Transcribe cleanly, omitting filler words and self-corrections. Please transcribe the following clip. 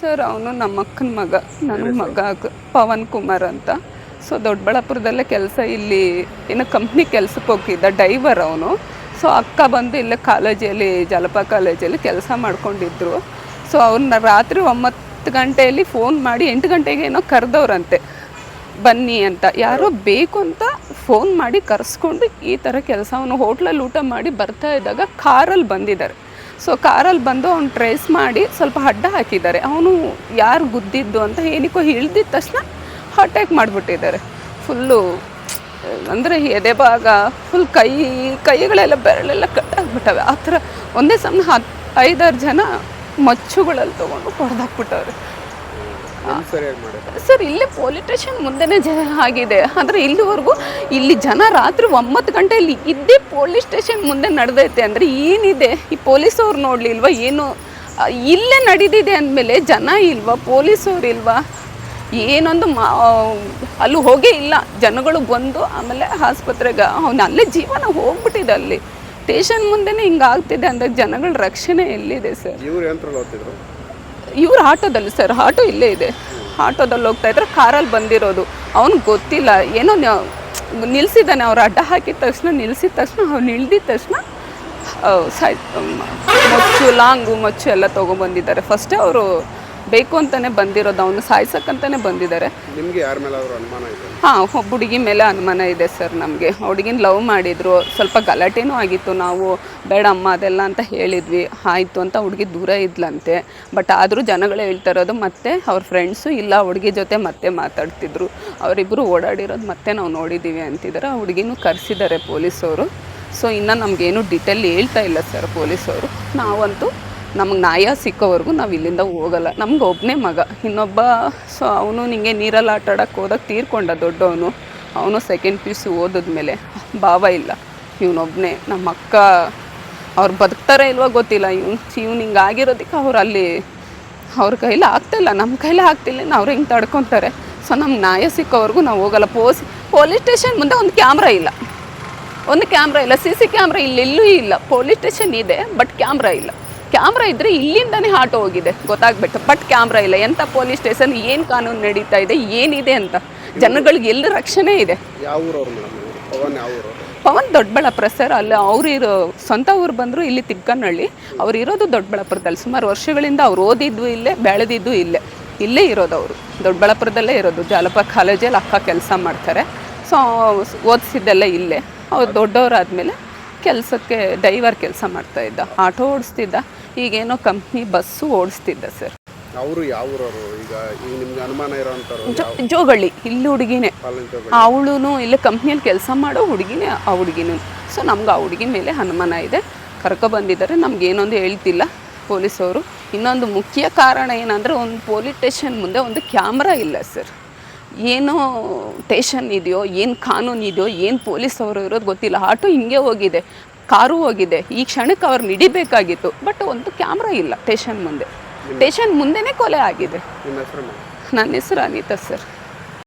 Sir ಅವನು ನಮ್ಮ ಅಕ್ಕನ ಮಗ, ನನಗೆ ಮಗ ಪವನ್ ಕುಮಾರ್ ಅಂತ. ಸೊ ದೊಡ್ಡಬಳ್ಳಾಪುರದಲ್ಲೇ ಕೆಲಸ, ಇಲ್ಲಿ ಏನೋ ಕಂಪ್ನಿ ಕೆಲಸಕ್ಕೆ ಹೋಗಿದ್ದ, ಡೈವರ್ ಅವನು. ಸೊ ಅಕ್ಕ ಬಂದು ಇಲ್ಲೇ ಕಾಲೇಜಲ್ಲಿ, ಜಲಪ ಕಾಲೇಜಲ್ಲಿ ಕೆಲಸ ಮಾಡ್ಕೊಂಡಿದ್ರು. ಸೊ ಅವ್ರನ್ನ ರಾತ್ರಿ 9 ಗಂಟೆಯಲ್ಲಿ ಫೋನ್ ಮಾಡಿ 8 ಗಂಟೆಗೆ ಏನೋ ಕರೆದವ್ರಂತೆ ಬನ್ನಿ ಅಂತ. ಯಾರೋ ಬೇಕು ಅಂತ ಫೋನ್ ಮಾಡಿ ಕರೆಸ್ಕೊಂಡು ಈ ಥರ ಕೆಲಸ, ಅವನು ಹೋಟ್ಲಲ್ಲಿ ಊಟ ಮಾಡಿ ಬರ್ತಾ ಇದ್ದಾಗ ಕಾರಲ್ಲಿ ಬಂದಿದ್ದಾರೆ. ಸೊ ಕಾರಲ್ಲಿ ಬಂದು ಅವ್ನು ಟ್ರೇಸ್ ಮಾಡಿ ಸ್ವಲ್ಪ ಅಡ್ಡ ಹಾಕಿದ್ದಾರೆ. ಅವನು ಯಾರು ಗುದ್ದಿದ್ದು ಅಂತ ಏನಕ್ಕೋ ಇಳ್ದಿದ್ದ ತಕ್ಷಣ ಅಟ್ಯಾಕ್ ಮಾಡಿಬಿಟ್ಟಿದ್ದಾರೆ. ಫುಲ್ಲು ಅಂದರೆ ಎದೆ ಭಾಗ ಫುಲ್, ಕೈಗಳೆಲ್ಲ ಬೆರಳೆಲ್ಲ ಕಟ್ಟಾಗ್ಬಿಟ್ಟವೆ. ಆ ಥರ ಒಂದೇ ಸಮಯ 5-6 ಜನ ಮಚ್ಚುಗಳಲ್ಲಿ ತೊಗೊಂಡು ಹೊಡೆದಾಕ್ಬಿಟ್ಟವ್ರೆ. ಸರ್ ಇಲ್ಲೇ ಪೊಲೀಸ್ ಸ್ಟೇಷನ್ ಮುಂದೆನೇ ಆಗಿದೆ. ಆದರೆ ಇಲ್ಲಿವರೆಗೂ ಇಲ್ಲಿ ಜನ ರಾತ್ರಿ 9 ಗಂಟೆಯಲ್ಲಿ ಇದ್ದೇ ಪೊಲೀಸ್ ಸ್ಟೇಷನ್ ಮುಂದೆ ನಡೆದೈತೆ ಅಂದರೆ ಏನಿದೆ? ಈ ಪೊಲೀಸವ್ರು ನೋಡಲಿಲ್ವಾ? ಏನು ಇಲ್ಲೇ ನಡೆದಿದೆ ಅಂದಮೇಲೆ ಜನ ಇಲ್ವಾ? ಪೊಲೀಸವ್ರು ಇಲ್ವಾ? ಏನೊಂದು ಅಲ್ಲಿ ಹೋಗೇ ಇಲ್ಲ. ಜನಗಳು ಬಂದು ಆಮೇಲೆ ಆಸ್ಪತ್ರೆಗೆ, ಅವನು ಅಲ್ಲೇ ಜೀವನ ಹೋಗ್ಬಿಟ್ಟಿದೆ. ಅಲ್ಲಿ ಸ್ಟೇಷನ್ ಮುಂದೆನೇ ಹಿಂಗಾಗ್ತಿದೆ ಅಂದರೆ ಜನಗಳ ರಕ್ಷಣೆ ಎಲ್ಲಿದೆ ಸರ್? ಇವ್ರು ಆಟೋದಲ್ಲಿ ಸರ್, ಆಟೋ ಇಲ್ಲೇ ಇದೆ, ಆಟೋದಲ್ಲಿ ಹೋಗ್ತಾ ಇದ್ರೆ ಕಾರಲ್ಲಿ ಬಂದಿರೋದು. ಅವ್ನಿಗೆ ಗೊತ್ತಿಲ್ಲ, ಏನೋ ನಿಲ್ಲಿಸಿದ್ದಾನೆ. ಅವ್ರು ಅಡ್ಡ ಹಾಕಿದ ತಕ್ಷಣ, ನಿಲ್ಲಿಸಿದ ತಕ್ಷಣ, ಅವ್ನು ಇಳ್ದಿದ ತಕ್ಷಣ ಮಚ್ಚು, ಲಾಂಗು ಮಚ್ಚು ಎಲ್ಲ ತೊಗೊಂಬಂದಿದ್ದಾರೆ. ಫಸ್ಟೇ ಅವರು ಬೇಕು ಅಂತಲೇ ಬಂದಿರೋದು, ಅವನು ಸಾಯ್ಸಕ್ಕಂತಲೇ ಬಂದಿದ್ದಾರೆ. ನಿಮಗೆ ಯಾರ ಮೇಲೆ ಅವರು ಅನುಮಾನ ಇದೆ? ಹಾಂ, ಒಬ್ಬ ಹುಡುಗಿ ಮೇಲೆ ಅನುಮಾನ ಇದೆ ಸರ್ ನಮಗೆ. ಹುಡುಗಿನ ಲವ್ ಮಾಡಿದ್ರು, ಸ್ವಲ್ಪ ಗಲಾಟೆನೂ ಆಗಿತ್ತು. ನಾವು ಬೇಡ ಅಮ್ಮ ಅದೆಲ್ಲ ಅಂತ ಹೇಳಿದ್ವಿ, ಆಯಿತು ಅಂತ ಹುಡುಗಿ ದೂರ ಇದ್ಲಂತೆ. ಬಟ್ ಆದರೂ ಜನಗಳೇ ಹೇಳ್ತಾ ಇರೋದು ಮತ್ತೆ ಅವ್ರ ಫ್ರೆಂಡ್ಸು ಇಲ್ಲ ಹುಡುಗಿ ಜೊತೆ ಮತ್ತೆ ಮಾತಾಡ್ತಿದ್ರು, ಅವರಿಬ್ಬರು ಓಡಾಡಿರೋದು ಮತ್ತೆ ನಾವು ನೋಡಿದ್ದೀವಿ ಅಂತಿದ್ದಾರೆ. ಆ ಹುಡುಗಿನೂ ಕರೆಸಿದ್ದಾರೆ ಪೊಲೀಸವರು. ಸೊ ಇನ್ನು ನಮಗೇನು ಡೀಟೇಲ್ ಹೇಳ್ತಾ ಇಲ್ಲ ಸರ್ ಪೊಲೀಸವರು. ನಾವಂತೂ ನಮಗೆ ನ್ಯಾಯ ಸಿಕ್ಕೋವರೆಗೂ ನಾವು ಇಲ್ಲಿಂದ ಹೋಗಲ್ಲ. ನಮ್ಗೆ ಒಬ್ಬನೇ ಮಗ, ಇನ್ನೊಬ್ಬ ಸೊ ಅವನು ನಿಂಗೆ ನೀರಲ್ಲಿ ಆಟ ಆಡೋಕ್ಕೆ ಹೋದಾಗ ತೀರ್ಕೊಂಡ ದೊಡ್ಡವನು. ಅವನು ಸೆಕೆಂಡ್ PUC ಓದಿದ್ಮೇಲೆ ಭಾವ ಇಲ್ಲ, ಇವನೊಬ್ಬನೇ. ನಮ್ಮ ಅಕ್ಕ ಅವ್ರು ಬದುಕ್ತಾರೋ ಇಲ್ವೋ ಗೊತ್ತಿಲ್ಲ. ಇವ್ನು ಹಿಂಗೆ ಆಗಿರೋದಕ್ಕೆ ಅವ್ರು ಅಲ್ಲಿ ಅವ್ರ ಕೈಲಿ ಆಗ್ತಾಯಿಲ್ಲ, ನಮ್ಮ ಕೈಲೇ ಆಗ್ತಿಲ್ಲ, ಅವ್ರು ಹಿಂಗೆ ತಡ್ಕೊತಾರೆ. ಸೊ ನಮ್ಗೆ ನ್ಯಾಯ ಸಿಕ್ಕೋವರೆಗೂ ನಾವು ಹೋಗಲ್ಲ. ಪೊಲೀಸ್ ಸ್ಟೇಷನ್ ಮುಂದೆ ಒಂದು ಕ್ಯಾಮ್ರಾ ಇಲ್ಲ, CC ಕ್ಯಾಮ್ರಾ ಇಲ್ಲೆಲ್ಲೂ ಇಲ್ಲ. ಪೊಲೀಸ್ ಸ್ಟೇಷನ್ ಇದೆ ಬಟ್ ಕ್ಯಾಮ್ರಾ ಇಲ್ಲ. ಕ್ಯಾಮ್ರಾ ಇದ್ದರೆ ಇಲ್ಲಿಂದನೇ ಆಟೋ ಹೋಗಿದೆ ಗೊತ್ತಾಗ್ಬಿಟ್ಟು, ಬಟ್ ಕ್ಯಾಮ್ರಾ ಇಲ್ಲ. ಎಂಥ ಪೊಲೀಸ್ ಸ್ಟೇಷನ್, ಏನು ಕಾನೂನು ನಡೀತಾ ಇದೆ, ಏನಿದೆ ಅಂತ ಜನಗಳಿಗೆ ಎಲ್ಲಿ ರಕ್ಷಣೆ ಇದೆ? ಪವನ್ ದೊಡ್ಡಬಳ್ಳಾಪುರ ಸರ್. ಅಲ್ಲಿ ಸ್ವಂತ ಊರು ಬಂದರು ಇಲ್ಲಿ ತಿಕ್ಕನಹಳ್ಳಿ. ಅವ್ರು ಇರೋದು ದೊಡ್ಡಬಳ್ಳಾಪುರದಲ್ಲಿ. ಸುಮಾರು ವರ್ಷಗಳಿಂದ ಅವ್ರು ಓದಿದ್ದು ಇಲ್ಲೇ, ಬೆಳೆದಿದ್ದು ಇಲ್ಲೇ ಇರೋದು. ಅವರು ದೊಡ್ಡಬಳ್ಳಾಪುರದಲ್ಲೇ ಇರೋದು. ಜಲಪ ಕಾಲೇಜಲ್ಲಿ ಅಕ್ಕ ಕೆಲಸ ಮಾಡ್ತಾರೆ. ಸೊ ಓದಿಸಿದ್ದೆಲ್ಲ ಇಲ್ಲೇ. ಅವ್ರು ದೊಡ್ಡವರಾದಮೇಲೆ ಕೆಲಸಕ್ಕೆ ಡೈವರ್ ಕೆಲಸ ಮಾಡ್ತಾಯಿದ್ದ, ಆಟೋ ಓಡಿಸ್ತಿದ್ದ. ಈಗೇನೋ ಕಂಪ್ನಿ ಬಸ್ಸು ಓಡಿಸ್ತಿದ್ದ ಸರ್. ಅವರು ಯಾವ ಊರವರು? ಈಗ ನಿಮ್ಗೆ ಅನುಮಾನ ಇರೋಂಥವ್ರು? ಜೋಗಳ್ಳಿ, ಇಲ್ಲಿ ಹುಡುಗಿನೇ. ಅವಳು ಇಲ್ಲೇ ಕಂಪ್ನಿಯಲ್ಲಿ ಕೆಲಸ ಮಾಡೋ ಹುಡುಗಿನೇ, ಆ ಹುಡುಗಿನೂ. ಸೊ ನಮ್ಗೆ ಆ ಹುಡುಗಿ ಮೇಲೆ ಅನುಮಾನ ಇದೆ. ಕರ್ಕೊಬಂದಿದ್ದಾರೆ. ನಮಗೇನೊಂದು ಹೇಳ್ತಿಲ್ಲ ಪೊಲೀಸವರು. ಇನ್ನೊಂದು ಮುಖ್ಯ ಕಾರಣ ಏನಂದರೆ, ಒಂದು ಪೊಲೀಸ್ ಸ್ಟೇಷನ್ ಮುಂದೆ ಒಂದು ಕ್ಯಾಮ್ರಾ ಇಲ್ಲ ಸರ್. ಏನೋ ಸ್ಟೇಷನ್ ಇದೆಯೋ, ಏನು ಕಾನೂನು ಇದೆಯೋ, ಏನು ಪೊಲೀಸವರು ಇರೋದು ಗೊತ್ತಿಲ್ಲ. ಆಟೋ ಹಿಂಗೆ ಹೋಗಿದೆ, ಕಾರು ಹೋಗಿದೆ. ಈ ಕ್ಷಣಕ್ಕೆ ಅವ್ರನ್ನ ಹಿಡಿಬೇಕಾಗಿತ್ತು, ಬಟ್ ಒಂದು ಕ್ಯಾಮ್ರಾ ಇಲ್ಲ ಸ್ಟೇಷನ್ ಮುಂದೆ. ಸ್ಟೇಷನ್ ಮುಂದೆನೇ ಕೊಲೆ ಆಗಿದೆ. ನಿಮ್ಮ ಹೆಸರು? ನನ್ನ ಹೆಸರು ಅನಿತಾ ಸರ್.